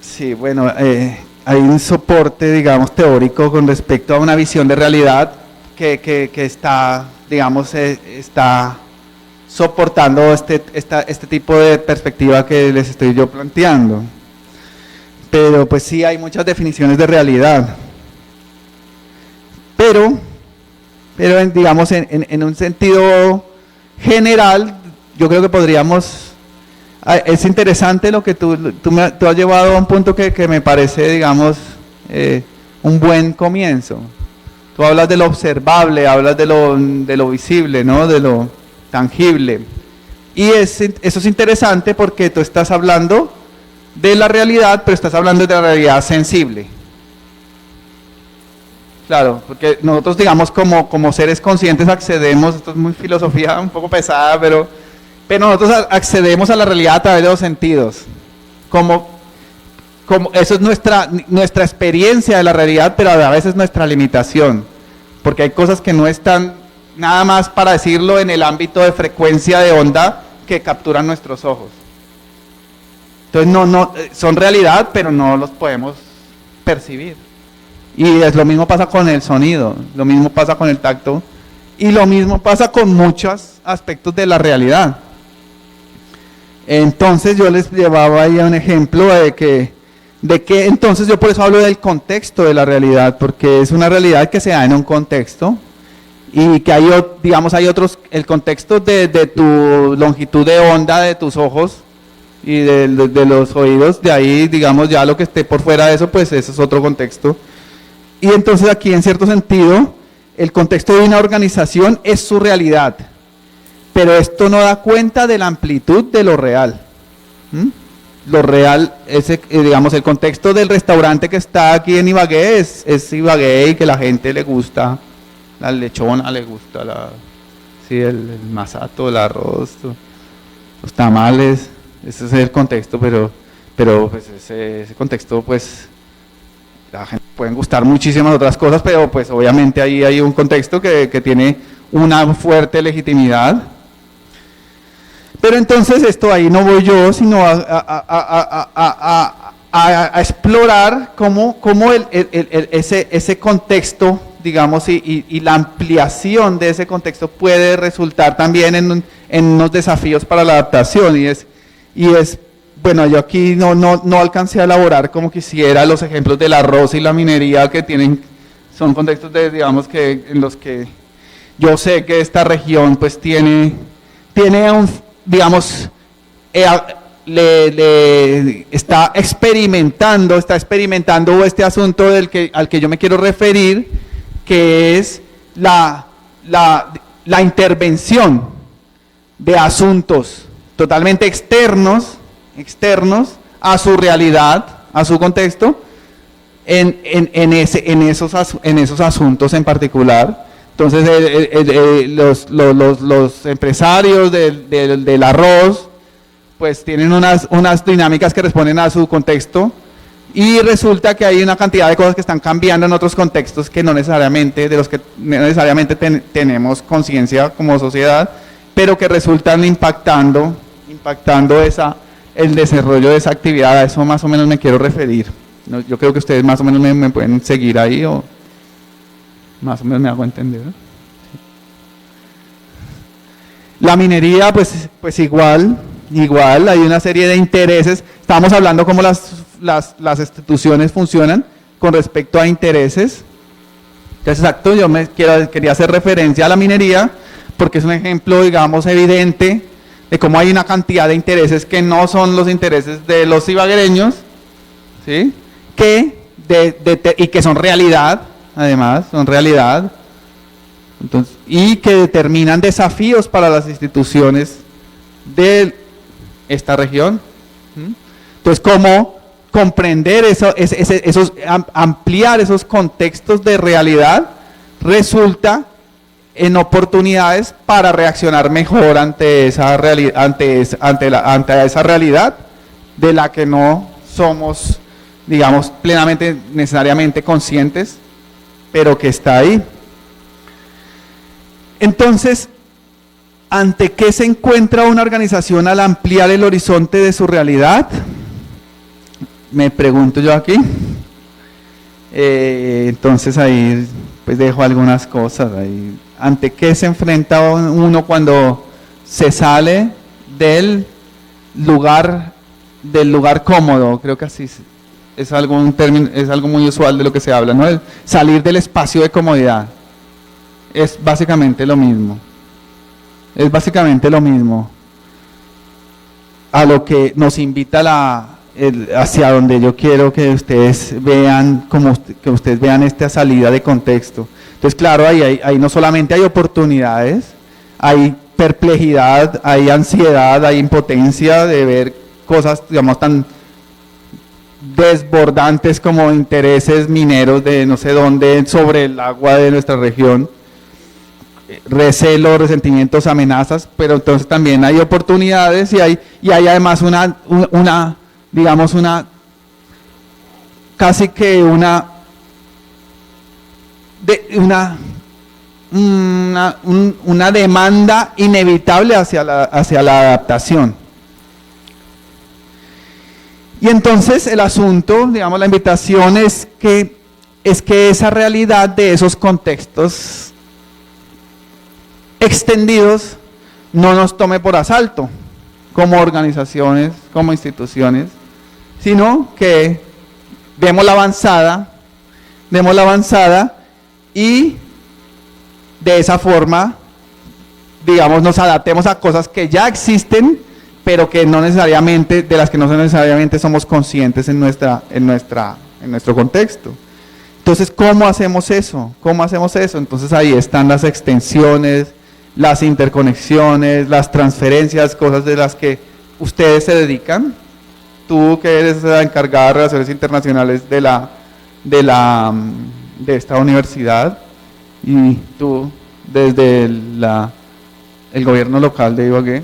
Sí, bueno, hay un soporte, digamos, teórico con respecto a una visión de realidad que está, digamos, está soportando este tipo de perspectiva que les estoy yo planteando. Pero pues sí hay muchas definiciones de realidad. pero digamos, en un sentido general, yo creo que podríamos... Es interesante lo que tú has llevado a un punto que me parece, digamos, un buen comienzo. Tú hablas de lo observable, hablas de lo visible, ¿no? De lo tangible. Y eso es interesante porque tú estás hablando de la realidad, pero estás hablando de la realidad sensible. Claro, porque nosotros, digamos, como seres conscientes accedemos, esto es muy filosofía un poco pesada, pero nosotros accedemos a la realidad a través de los sentidos. Como eso es nuestra experiencia de la realidad, pero a veces nuestra limitación. Porque hay cosas que no están, nada más para decirlo, en el ámbito de frecuencia de onda que capturan nuestros ojos. Entonces son realidad, pero no los podemos percibir. Y lo mismo pasa con el sonido, lo mismo pasa con el tacto, y lo mismo pasa con muchos aspectos de la realidad. Entonces yo les llevaba ahí un ejemplo de que entonces yo por eso hablo del contexto de la realidad, porque es una realidad que se da en un contexto, y que hay otros, el contexto de tu longitud de onda de tus ojos y de los oídos, de ahí, digamos, ya lo que esté por fuera de eso, pues eso es otro contexto. Y entonces aquí, en cierto sentido, el contexto de una organización es su realidad, pero esto no da cuenta de la amplitud de lo real. Lo real, digamos, el contexto del restaurante que está aquí en Ibagué es Ibagué, y que la gente le gusta la lechona, le gusta el masato, el arroz, los tamales. Ese es el contexto, pero pues ese contexto, pues la gente pueden gustar muchísimas otras cosas, pero pues obviamente ahí hay un contexto que tiene una fuerte legitimidad. Pero entonces esto ahí no voy yo, sino a explorar cómo ese contexto, digamos, y la ampliación de ese contexto puede resultar también en unos desafíos para la adaptación, y es bueno, yo aquí no alcancé a elaborar como quisiera los ejemplos del arroz y la minería, que son contextos digamos, en los que yo sé que esta región pues tiene digamos, está experimentando este asunto al que yo me quiero referir, que es la intervención de asuntos totalmente externos a su realidad, a su contexto, en esos asuntos en particular. Entonces los empresarios del arroz pues tienen unas dinámicas que responden a su contexto, y resulta que hay una cantidad de cosas que están cambiando en otros contextos de los que no necesariamente tenemos conciencia como sociedad, pero que resultan impactando el desarrollo de esa actividad. A eso más o menos me quiero referir. Yo creo que ustedes más o menos me pueden seguir ahí, o más o menos me hago entender. La minería, pues igual, hay una serie de intereses. Estamos hablando cómo las instituciones funcionan con respecto a intereses. Entonces, exacto, yo quería hacer referencia a la minería, porque es un ejemplo, digamos, evidente de cómo hay una cantidad de intereses que no son los intereses de los ibaguereños, ¿sí? Y que son realidad, además, entonces, y que determinan desafíos para las instituciones de esta región. Entonces, ¿cómo comprender ampliar esos contextos de realidad resulta en oportunidades para reaccionar mejor ante esa realidad de la que no somos, digamos, plenamente, necesariamente conscientes, pero que está ahí? Entonces, ¿ante qué se encuentra una organización al ampliar el horizonte de su realidad? Me pregunto yo aquí. Entonces ahí pues dejo algunas cosas ahí. ¿Ante qué se enfrenta uno cuando se sale del lugar cómodo? Creo que así es algo muy usual de lo que se habla, ¿no? El salir del espacio de comodidad. es básicamente lo mismo. Es básicamente lo mismo a lo que nos invita hacia donde yo quiero que ustedes vean, que ustedes vean esta salida de contexto. Entonces, claro, ahí no solamente hay oportunidades, hay perplejidad, hay ansiedad, hay impotencia de ver cosas, digamos, tan desbordantes como intereses mineros de no sé dónde sobre el agua de nuestra región, recelo, resentimientos, amenazas, pero entonces también hay oportunidades y hay además casi que una demanda inevitable hacia la adaptación. Y entonces el asunto, digamos, la invitación es que esa realidad de esos contextos extendidos no nos tome por asalto como organizaciones, como instituciones, sino que demos la avanzada y de esa forma, digamos, nos adaptemos a cosas que ya existen, pero que no necesariamente, de las que no necesariamente somos conscientes en nuestro contexto. Entonces, ¿cómo hacemos eso? Entonces ahí están las extensiones, las interconexiones, las transferencias, cosas de las que ustedes se dedican. Tú que eres la encargada de Relaciones Internacionales de esta universidad, y tú desde el gobierno local de Ibagué.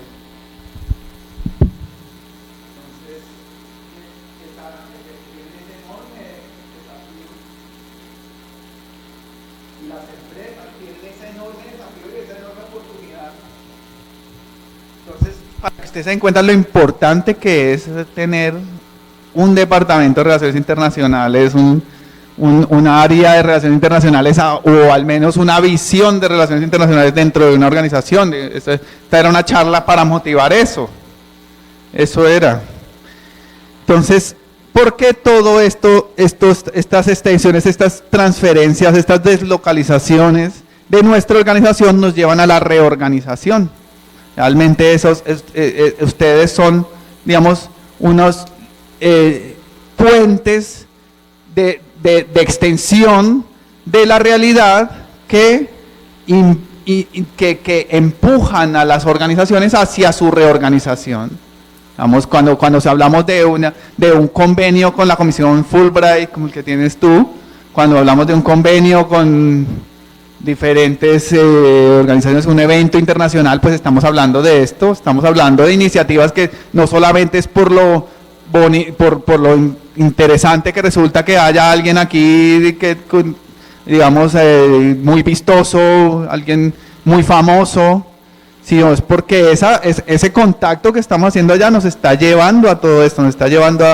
Para que ustedes se den cuenta lo importante que es tener un departamento de Relaciones Internacionales, un área de Relaciones Internacionales o al menos una visión de Relaciones Internacionales dentro de una organización. Esta era una charla para motivar eso. Eso era. Entonces, ¿por qué todo esto, estas extensiones, estas transferencias, estas deslocalizaciones de nuestra organización nos llevan a la reorganización? Realmente ustedes son, digamos, unos puentes de extensión de la realidad que empujan a las organizaciones hacia su reorganización. Vamos, cuando hablamos de un convenio con la Comisión Fulbright, como el que tienes tú, cuando hablamos de un convenio con diferentes organizaciones, un evento internacional, pues estamos hablando de esto, estamos hablando de iniciativas que no solamente es por lo interesante que resulta que haya alguien aquí que, digamos, muy vistoso, alguien muy famoso, sino es porque ese contacto que estamos haciendo allá nos está llevando a todo esto, nos está llevando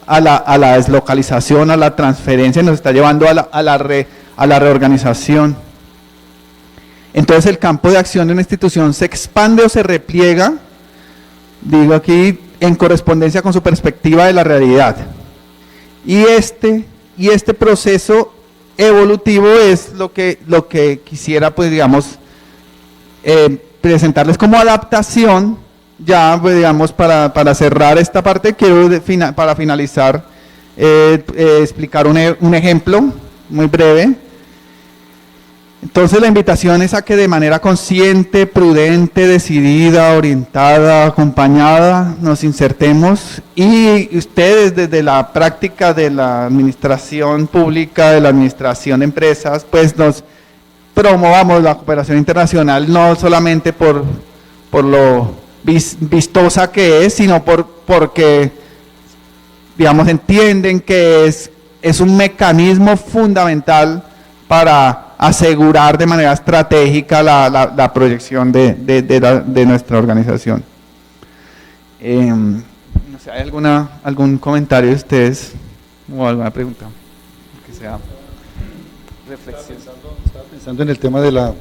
a la deslocalización, a la transferencia, nos está llevando a la reorganización. Entonces el campo de acción de una institución se expande o se repliega, digo aquí, en correspondencia con su perspectiva de la realidad. Y este proceso evolutivo es lo que quisiera, pues digamos, presentarles como adaptación, ya pues, digamos, para cerrar esta parte, quiero para finalizar explicar un ejemplo muy breve. Entonces la invitación es a que de manera consciente, prudente, decidida, orientada, acompañada, nos insertemos y ustedes desde la práctica de la administración pública, de la administración de empresas, pues nos promovamos la cooperación internacional no solamente por lo vistosa que es, sino porque, digamos, entienden que es un mecanismo fundamental para asegurar de manera estratégica la proyección de nuestra organización. No sé, ¿hay algún comentario de ustedes o alguna pregunta que sea reflexión? Estaba pensando en el tema de la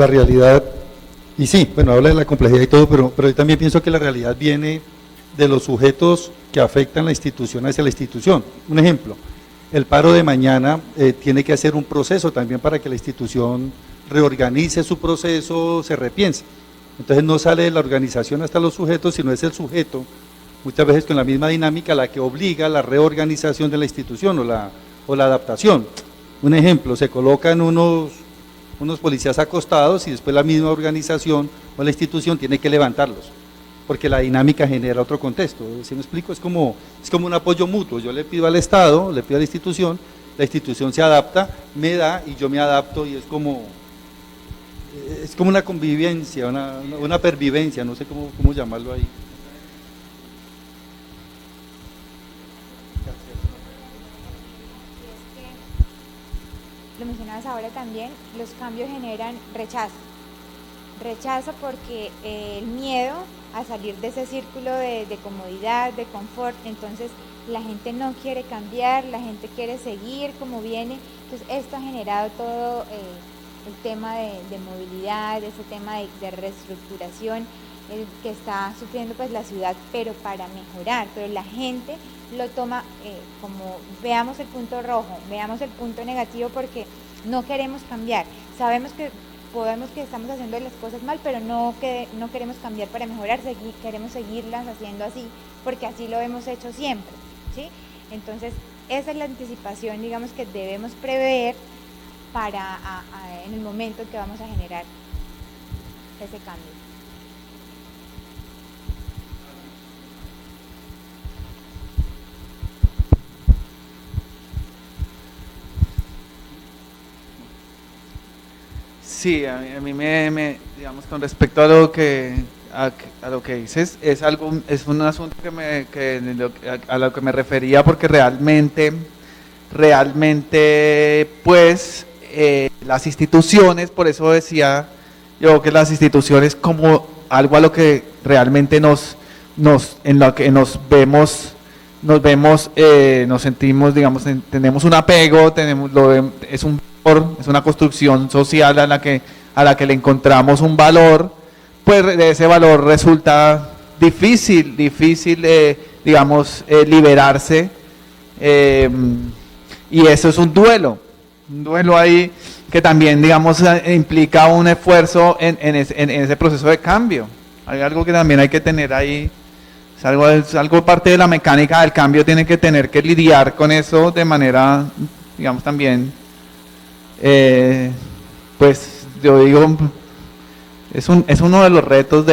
realidad, y sí, bueno, habla de la complejidad y todo, pero yo también pienso que la realidad viene de los sujetos que afectan la institución hacia la institución. Un ejemplo, el paro de mañana tiene que hacer un proceso también para que la institución reorganice su proceso, se repiense. Entonces no sale de la organización hasta los sujetos, sino es el sujeto, muchas veces con la misma dinámica, la que obliga a la reorganización de la institución o la adaptación. Un ejemplo, se colocan unos policías acostados y después la misma organización o la institución tiene que levantarlos, porque la dinámica genera otro contexto. ¿Sí me explico? Es como un apoyo mutuo. Yo le pido al Estado, le pido a la institución se adapta, me da y yo me adapto, y es como una convivencia, una pervivencia, no sé cómo llamarlo ahí. Lo mencionabas ahora también, los cambios generan rechazo porque el miedo a salir de ese círculo de comodidad, de confort, entonces la gente no quiere cambiar, la gente quiere seguir como viene, entonces esto ha generado todo el tema de movilidad, ese tema de reestructuración que está sufriendo pues la ciudad, pero para mejorar, pero la gente lo toma como veamos el punto rojo, veamos el punto negativo, porque no queremos cambiar, sabemos que estamos haciendo las cosas mal, pero no queremos cambiar para mejorar, queremos seguirlas haciendo así, porque así lo hemos hecho siempre, ¿sí? Entonces, esa es la anticipación, digamos, que debemos prever para en el momento en que vamos a generar ese cambio. Sí, a mí digamos, con respecto a lo que dices, es un asunto a lo que me refería, porque realmente, pues, las instituciones, por eso decía yo que las instituciones como algo a lo que realmente en lo que nos sentimos, digamos, tenemos un apego, es una construcción social a la que le encontramos un valor, pues de ese valor resulta difícil, digamos, liberarse, y eso es un duelo ahí que también, digamos, implica un esfuerzo en ese proceso de cambio. Hay algo que también hay que tener ahí, es algo parte de la mecánica del cambio, tiene que tener que lidiar con eso de manera, digamos, también, pues yo digo, es uno de los retos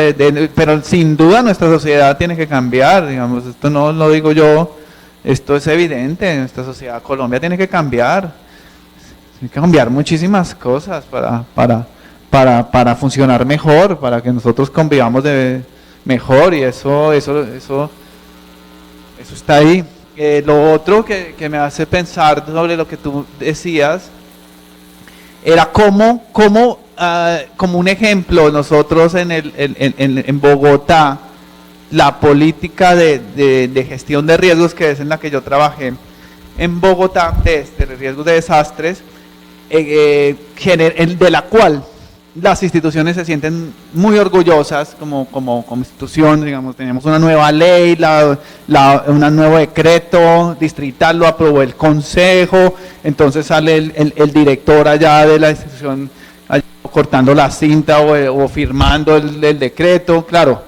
pero sin duda nuestra sociedad tiene que cambiar, digamos, esto no lo digo yo, esto es evidente, nuestra sociedad, Colombia tiene que cambiar muchísimas cosas para funcionar mejor, para que nosotros convivamos mejor, y eso está ahí. Lo otro que me hace pensar sobre lo que tú decías era como un ejemplo, nosotros en Bogotá, la política de gestión de riesgos, que es en la que yo trabajé en Bogotá, de riesgos de desastres, de la cual las instituciones se sienten muy orgullosas como institución, digamos, tenemos una nueva ley, un nuevo decreto distrital, lo aprobó el consejo, entonces sale el director allá de la institución allá cortando la cinta o firmando el decreto. Claro,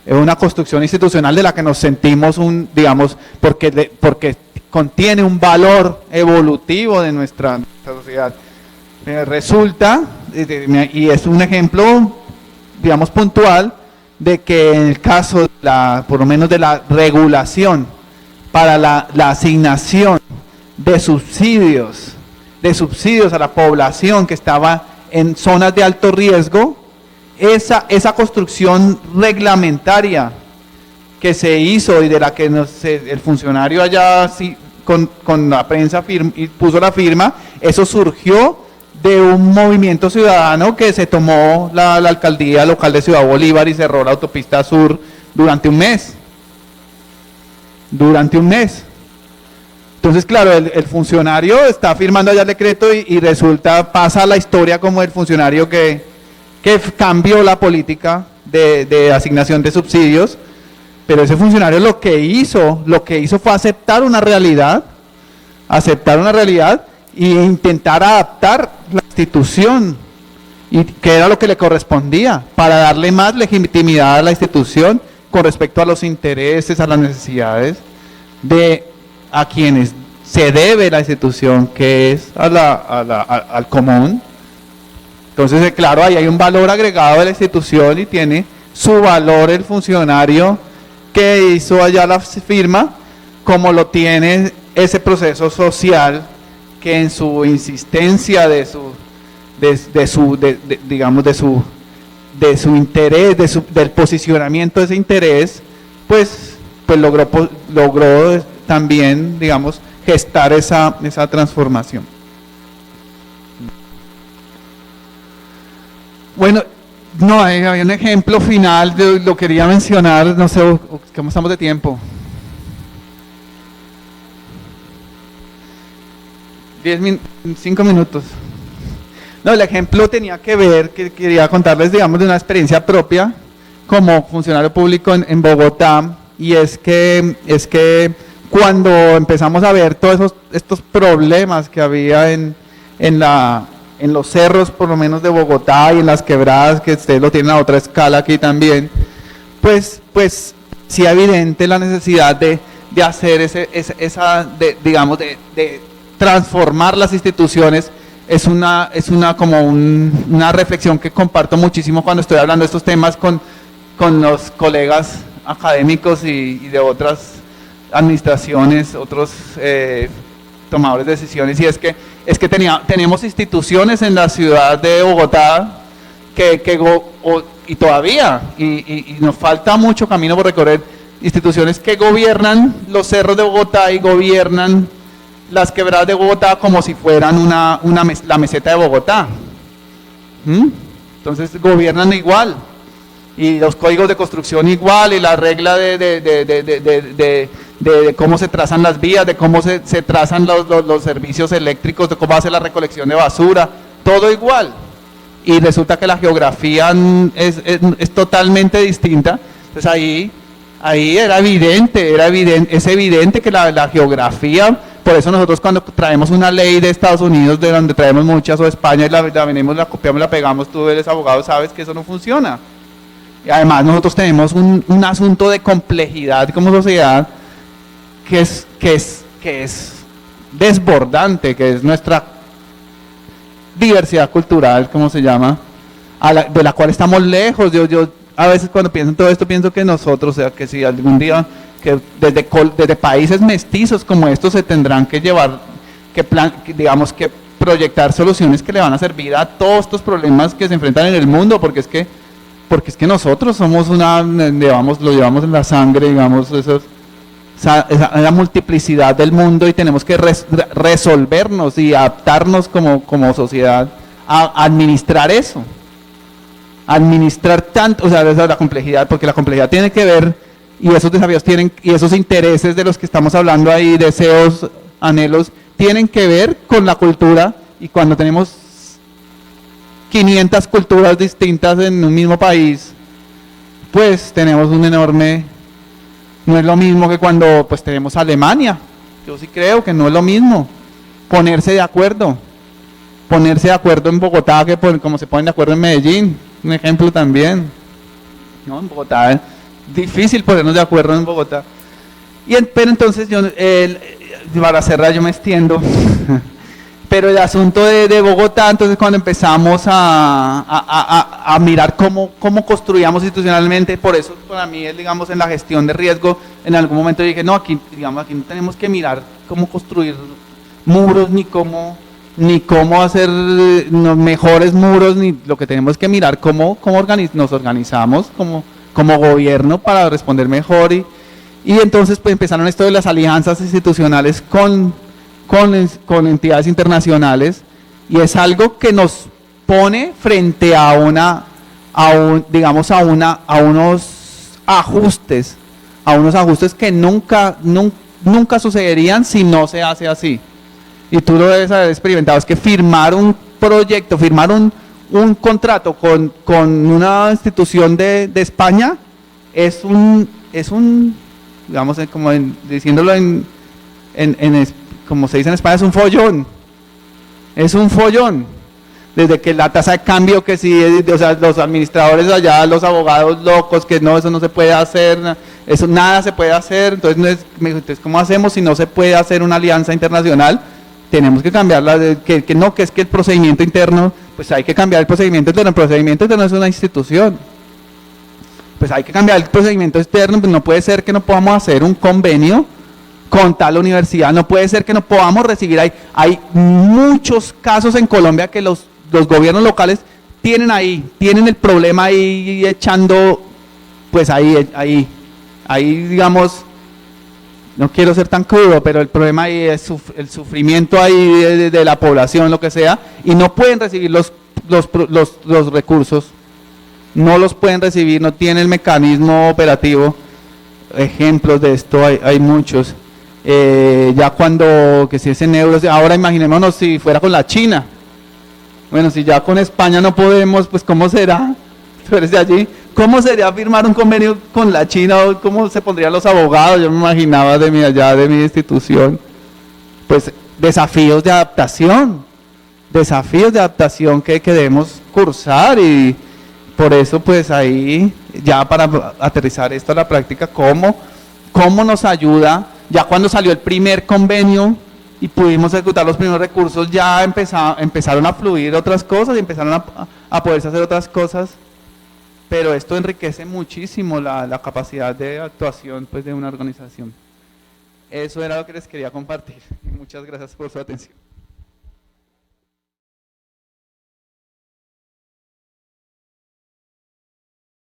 es una construcción institucional de la que nos sentimos digamos, porque contiene un valor evolutivo de nuestra sociedad. Resulta, y es un ejemplo, digamos, puntual, de que en el caso, por lo menos de la regulación para la asignación de subsidios a la población que estaba en zonas de alto riesgo, esa construcción reglamentaria que se hizo y de la que el funcionario allá con la prensa puso la firma, eso surgió de un movimiento ciudadano que se tomó la alcaldía local de Ciudad Bolívar y cerró la autopista sur durante un mes. Entonces, claro, el funcionario está firmando allá el decreto y pasa a la historia como el funcionario que cambió la política de asignación de subsidios, pero ese funcionario lo que hizo fue aceptar una realidad e intentar adaptar la institución y que era lo que le correspondía para darle más legitimidad a la institución con respecto a los intereses, a las necesidades de a quienes se debe la institución, que es al común. Entonces, claro, ahí hay un valor agregado de la institución y tiene su valor el funcionario que hizo allá la firma, como lo tiene ese proceso social que en su insistencia de su interés, del posicionamiento de ese interés, pues logró también, digamos, gestar esa transformación. Bueno, no, había un ejemplo final, lo quería mencionar, no sé, ¿cómo estamos de tiempo? 5 minutos. No, el ejemplo tenía que ver, que quería contarles, digamos, de una experiencia propia como funcionario público en Bogotá, y es que cuando empezamos a ver todos estos problemas que había en los cerros, por lo menos de Bogotá, y en las quebradas, que ustedes lo tienen a otra escala aquí también, pues sí evidente la necesidad de hacer de transformar las instituciones. Es una reflexión que comparto muchísimo cuando estoy hablando de estos temas con los colegas académicos y de otras administraciones, otros tomadores de decisiones, y es que tenemos instituciones en la ciudad de Bogotá y todavía nos falta mucho camino por recorrer, instituciones que gobiernan los cerros de Bogotá y gobiernan las quebradas de Bogotá como si fueran la meseta de Bogotá. Entonces gobiernan igual, y los códigos de construcción igual, y la regla de cómo se trazan las vías, de cómo se trazan los servicios eléctricos, de cómo hace la recolección de basura, todo igual. Y resulta que la geografía es totalmente distinta. Entonces ahí es evidente que la geografía. Por eso nosotros cuando traemos una ley de Estados Unidos, de donde traemos muchas, o de España, y la venimos, la copiamos, la pegamos, tú eres abogado, sabes que eso no funciona. Y además nosotros tenemos un asunto de complejidad como sociedad que es desbordante, que es nuestra diversidad cultural, como se llama, de la cual estamos lejos. Yo a veces cuando pienso en todo esto, pienso que nosotros, o sea, que si algún día, que desde países mestizos como estos se tendrán que llevar, digamos que proyectar soluciones que le van a servir a todos estos problemas que se enfrentan en el mundo, porque es que nosotros somos lo llevamos en la sangre, digamos, esa multiplicidad del mundo, y tenemos que resolvernos y adaptarnos como sociedad a administrar eso, administrar tanto, o sea, la complejidad, porque la complejidad tiene que ver, y esos desafíos y esos intereses de los que estamos hablando ahí, deseos, anhelos, tienen que ver con la cultura, y cuando tenemos 500 culturas distintas en un mismo país, pues tenemos un enorme, no es lo mismo que cuando pues tenemos Alemania. Yo sí creo que no es lo mismo ponerse de acuerdo en Bogotá que como se ponen de acuerdo en Medellín, un ejemplo también, ¿no? En Bogotá es difícil ponernos de acuerdo en Bogotá. Pero entonces para cerrar, yo me extiendo. Pero el asunto de Bogotá, entonces cuando empezamos a mirar cómo construíamos institucionalmente, por eso para mí, digamos, en la gestión de riesgo, en algún momento dije, no, aquí no tenemos que mirar cómo construir muros, ni cómo hacer mejores muros, ni lo que tenemos que mirar, cómo nos organizamos como gobierno para responder mejor, y entonces pues empezaron esto de las alianzas institucionales con entidades internacionales, y es algo que nos pone frente a unos ajustes que nunca sucederían si no se hace así. Y tú lo debes haber experimentado, es que firmar un proyecto, firmar un contrato con una institución de España es un digamos, como diciéndolo como se dice en España, es un follón. desde que la tasa de cambio, que sí, o sea, los administradores allá, los abogados locos, que no, eso no se puede hacer, eso nada se puede hacer, entonces, entonces ¿cómo hacemos si no se puede hacer una alianza internacional? Tenemos que cambiarla, que es que el procedimiento interno, pues hay que cambiar el procedimiento interno. El procedimiento interno es una institución, pues hay que cambiar el procedimiento externo, pues no puede ser que no podamos hacer un convenio con tal universidad, no puede ser que no podamos recibir, hay muchos casos en Colombia que los gobiernos locales tienen el problema ahí echando, pues ahí digamos, no quiero ser tan crudo, pero el problema ahí es el sufrimiento ahí de la población, lo que sea, y no pueden recibir los recursos, no los pueden recibir, no tienen el mecanismo operativo. Ejemplos de esto hay muchos. Ya cuando, que si es en euros, ahora imaginémonos si fuera con la China. Bueno, si ya con España no podemos, pues ¿cómo será? Tú eres de allí. ¿Cómo sería firmar un convenio con la China? ¿Cómo se pondrían los abogados? Yo me imaginaba de mi institución. Pues desafíos de adaptación que debemos cursar, y por eso pues ahí, ya para aterrizar esto a la práctica, ¿cómo nos ayuda? Ya cuando salió el primer convenio y pudimos ejecutar los primeros recursos, ya empezaron a fluir otras cosas y empezaron a poderse hacer otras cosas, pero esto enriquece muchísimo la capacidad de actuación, pues, de una organización. Eso era lo que les quería compartir. Muchas gracias por su atención.